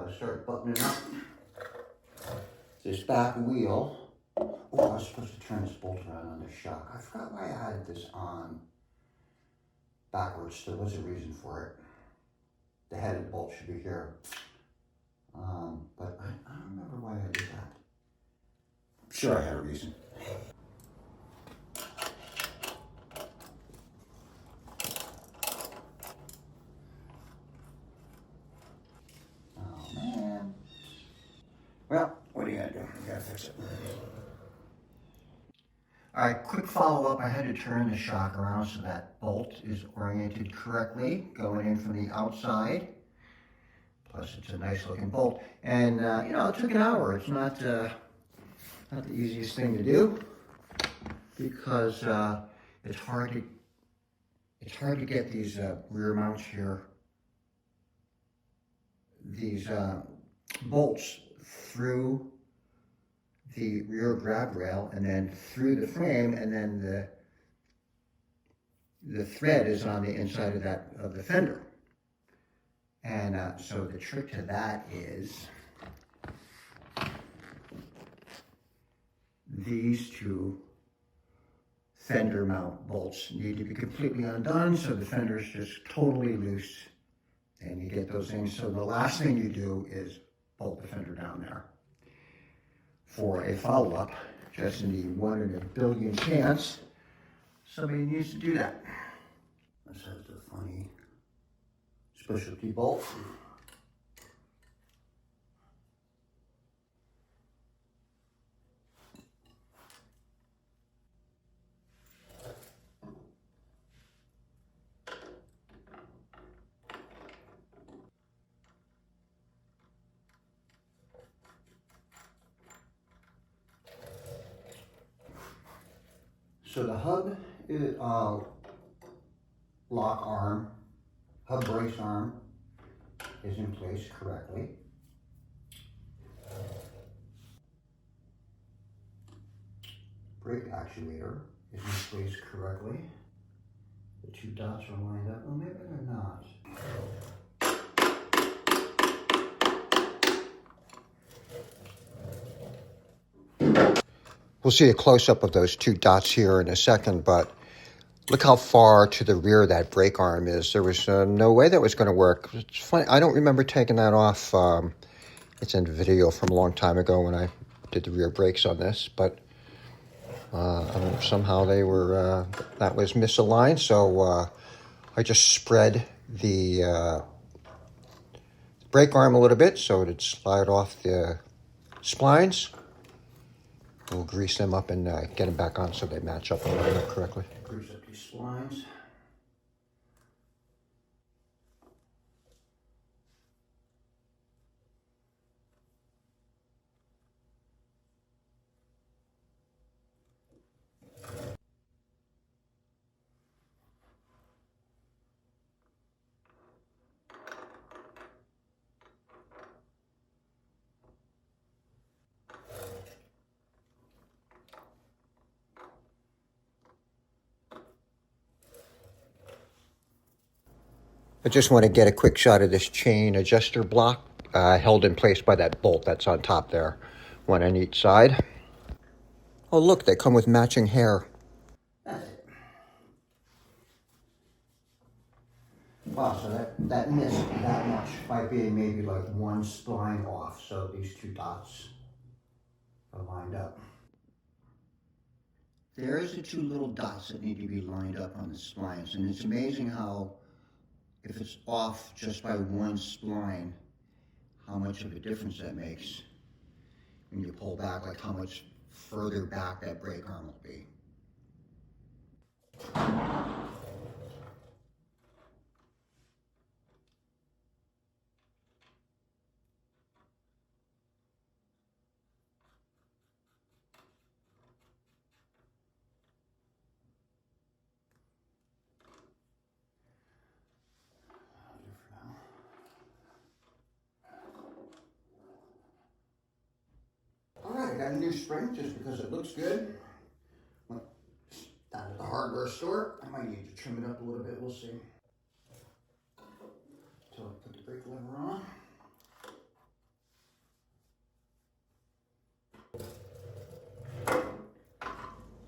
gotta start buttoning up this back wheel. Oh, I was supposed to turn this bolt around on this shock. I forgot why I had this on backwards. There was a reason for it. The head of the bolt should be here. But I don't remember why I did that. I'm sure I had a reason. Oh man. Well, what are you gonna do? You gotta fix it. All right, quick follow-up. I had to turn the shock around so that bolt is oriented correctly, going in from the outside. Plus, it's a nice looking bolt. And, you know, it took an hour. It's not the easiest thing to do because it's hard to get these rear mounts here, these bolts through the rear grab rail and then through the frame, and then the thread is on the inside of the fender. And so the trick to that is these two fender mount bolts need to be completely undone, so the fender's just totally loose, and you get those things. So the last thing you do is bolt the fender down there. For a follow-up, just in the 1 in a billion chance, somebody needs to do that. This has the funny specialty bolt. So the hub is lock arm, hub brace arm is in place correctly. Brake actuator is in place correctly. The two dots are lined up. Well, maybe they're not. We'll see a close-up of those two dots here in a second, but look how far to the rear that brake arm is. There was no way that was going to work. It's funny, I don't remember taking that off. It's in the video from a long time ago when I did the rear brakes on this, but I don't know, somehow they were, that was misaligned, so I just spread the brake arm a little bit so it'd slide off the splines. We'll grease them up and get them back on so they match up and line up correctly. Grease up these splines. I just want to get a quick shot of this chain adjuster block held in place by that bolt that's on top there, one on each side. Oh look, they come with matching hair. That's it. Wow, so that missed that much by being maybe like one spline off, so these two dots are lined up. There's the two little dots that need to be lined up on the splines, and it's amazing how if it's off just by one spline, how much of a difference that makes when you pull back, like how much further back that brake arm will be. I got a new spring just because it looks good. Went down to the hardware store. I might need to trim it up a little bit. We'll see. Until I put the brake lever on.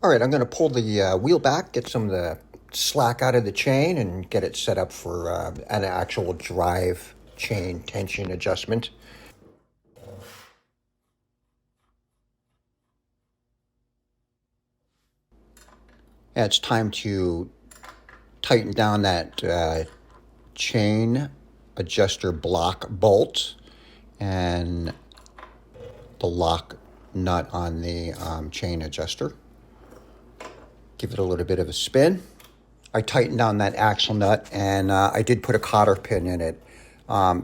All right, I'm going to pull the wheel back, get some of the slack out of the chain, and get it set up for an actual drive chain tension adjustment. And it's time to tighten down that chain adjuster block bolt and the lock nut on the chain adjuster. Give it a little bit of a spin. I tightened down that axle nut, and I did put a cotter pin in it.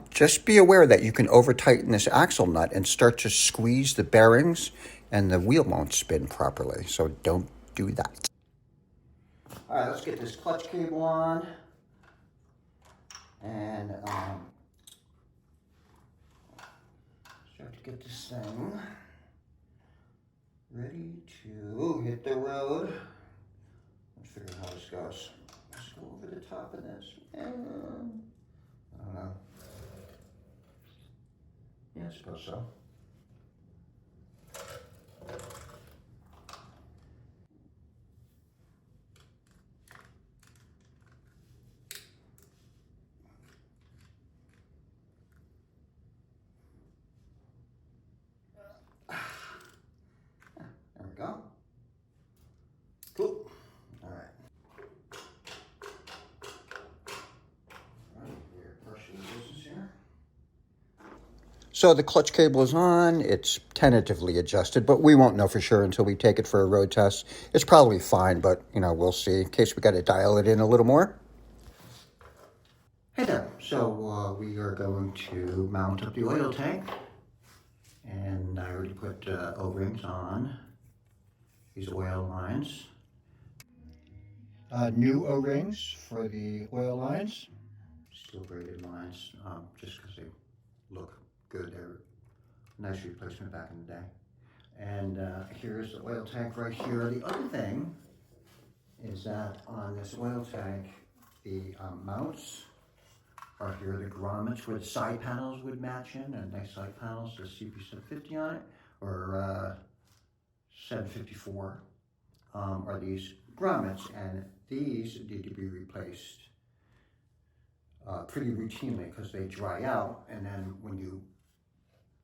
Just be aware that you can over tighten this axle nut and start to squeeze the bearings, and the wheel won't spin properly, so don't do that. All right, let's get this clutch cable on, and start to get this thing ready to hit the road. Let's figure out how this goes. Let's go over the top of this. I don't know. Yeah, I suppose so. There we go. Cool. All right. So the clutch cable is on. It's tentatively adjusted, but we won't know for sure until we take it for a road test. It's probably fine, but we'll see in case we got to dial it in a little more. Hey there. So we are going to mount up the oil tank, and I already put O-rings on these oil lines. New O-rings for the oil lines. Steel braided lines, just because they look good. They're a nice replacement back in the day. And here's the oil tank right here. The other thing is that on this oil tank, the mounts are here, the grommets where the side panels would match in, and nice side panels, the CB750 on it, or 754, are these grommets, and these need to be replaced pretty routinely because they dry out, and then when you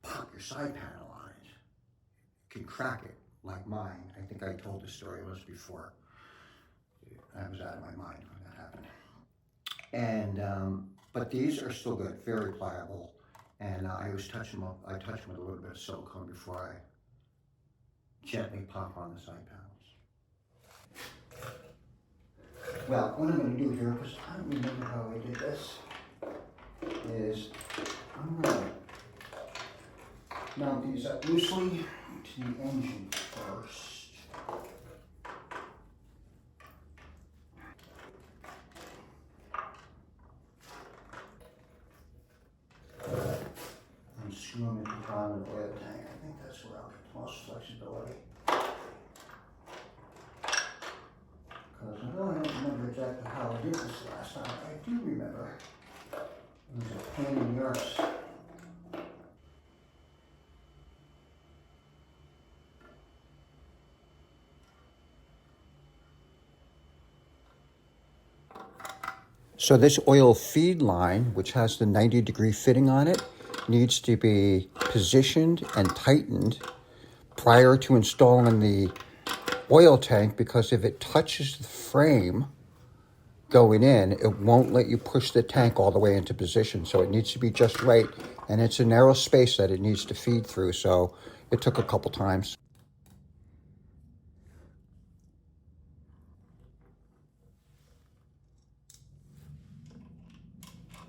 pop your side panel on it, you can crack it like mine. I think I told this story once before. I was out of my mind when that happened. And but these are still good, very pliable, and I always touch them up. I touch them with a little bit of silicone before I gently pop on the side panels. Well, what I'm going to do here, because I don't remember how I did this, is I'm going to mount these up loosely to the engine first. And screw them at the bottom of the oil tank. I think that's where I'll get the most flexibility. Because although I don't remember exactly how I did this last time, I do remember it was a pain in the arse. So this oil feed line, which has the 90-degree fitting on it, needs to be positioned and tightened prior to installing the oil tank, because if it touches the frame going in, it won't let you push the tank all the way into position. So it needs to be just right, and it's a narrow space that it needs to feed through, so it took a couple times.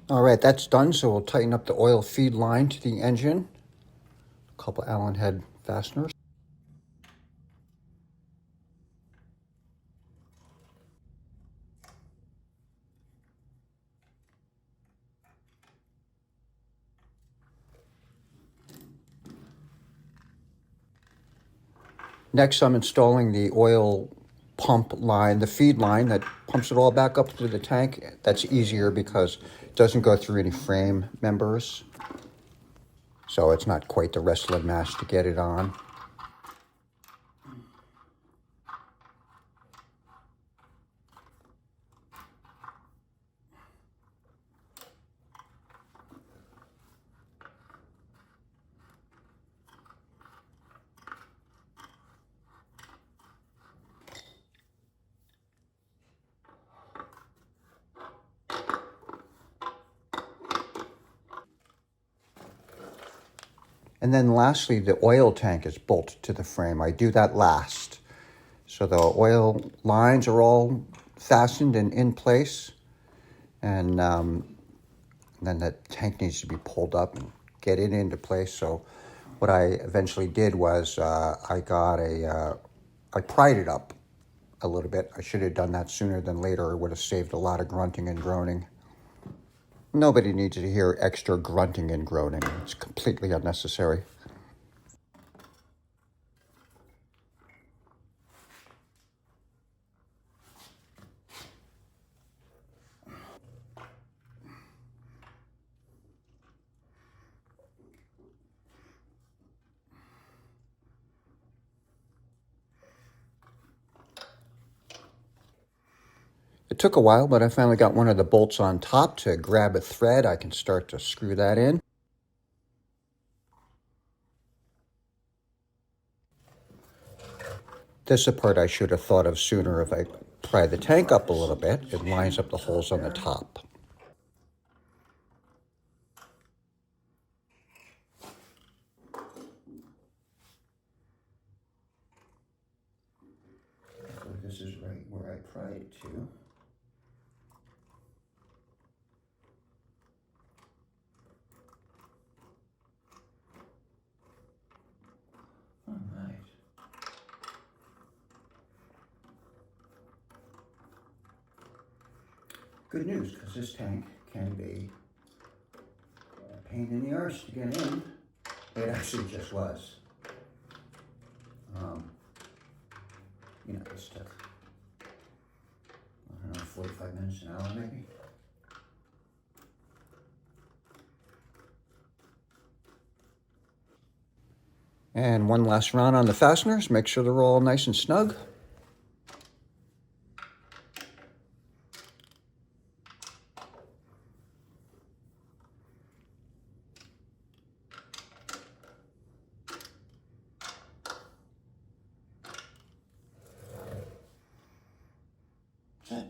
All right, that's done, so we'll tighten up the oil feed line to the engine. A couple Allen head fasteners. Next, I'm installing the oil pump line, the feed line that pumps it all back up to the tank. That's easier because it doesn't go through any frame members. So it's not quite the wrestling match to get it on. And then lastly, the oil tank is bolted to the frame. I do that last. So the oil lines are all fastened and in place. And then the tank needs to be pulled up and get it into place. So what I eventually did was I pried it up a little bit. I should have done that sooner than later. It would have saved a lot of grunting and groaning. Nobody needs to hear extra grunting and groaning. It's completely unnecessary. It took a while, but I finally got one of the bolts on top to grab a thread. I can start to screw that in. This is the part I should have thought of sooner. If I pry the tank up a little bit, it lines up the holes on the top. This is right where I pried it to. All right. Good news, because this tank can be a pain in the arse to get in. It actually just was. You know, this took, I don't know, 45 minutes, an hour maybe. And one last round on the fasteners. Make sure they're all nice and snug. That's it.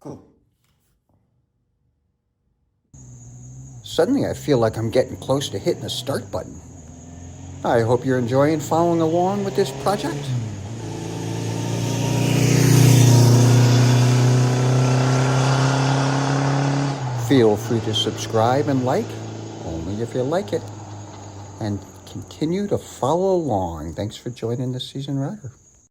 Cool. Suddenly I feel like I'm getting close to hitting the start button. I hope you're enjoying following along with this project. Feel free to subscribe and like, only if you like it. And continue to follow along. Thanks for joining the Seasoned Rider.